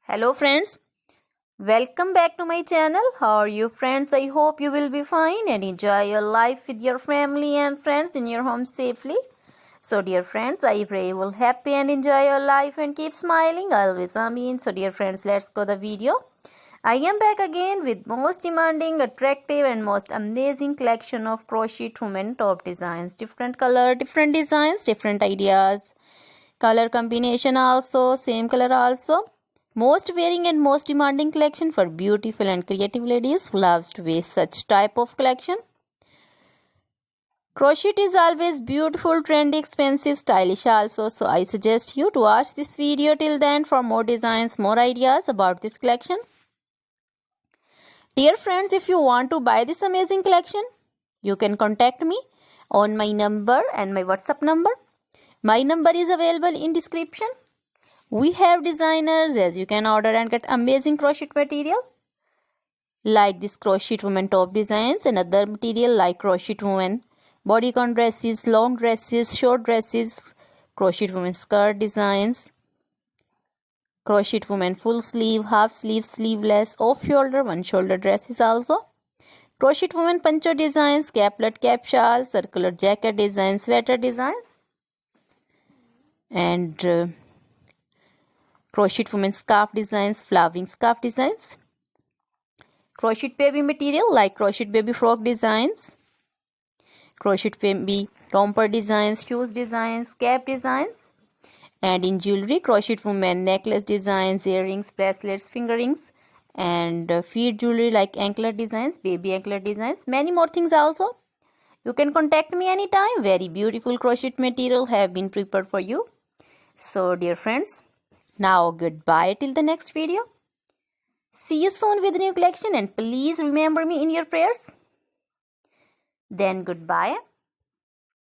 Hello friends, welcome back to my channel. How are you friends? I hope you will be fine and enjoy your life with your family and friends in your home safely. So dear friends, I pray you will happy and enjoy your life and keep smiling always. Amen. So dear friends, let's go the video. I am back again with most demanding, attractive and most amazing collection of crochet women top designs. Different color, different designs, different ideas. Color combination also, same color also. Most wearing and most demanding collection for beautiful and creative ladies who loves to wear such type of collection. Crochet is always beautiful, trendy, expensive, stylish also. So I suggest you to watch this video till then for more designs, more ideas about this collection. Dear friends, if you want to buy this amazing collection, you can contact me on my number and my WhatsApp number. My number is available in description. We have designers as you can order and get amazing crochet material like this crochet woman top designs and other material like crochet woman bodycon dresses, long dresses, short dresses, crochet woman skirt designs, crochet woman full sleeve, half sleeve, sleeveless, off shoulder, one shoulder dresses also, crochet woman poncho designs, caplet, cap shawl, circular jacket designs, sweater designs, and crochet women scarf designs, flowering scarf designs, crochet baby material like crochet baby frock designs, crochet baby romper designs, shoes designs, cap designs, and in jewelry crochet women necklace designs, earrings, bracelets, finger rings, and feet jewelry like anklet designs, baby anklet designs, many more things also. You can contact me anytime. Very beautiful crochet material have been prepared for you. So dear friends, now goodbye till the next video. See you soon with new collection and please remember me in your prayers. Then goodbye.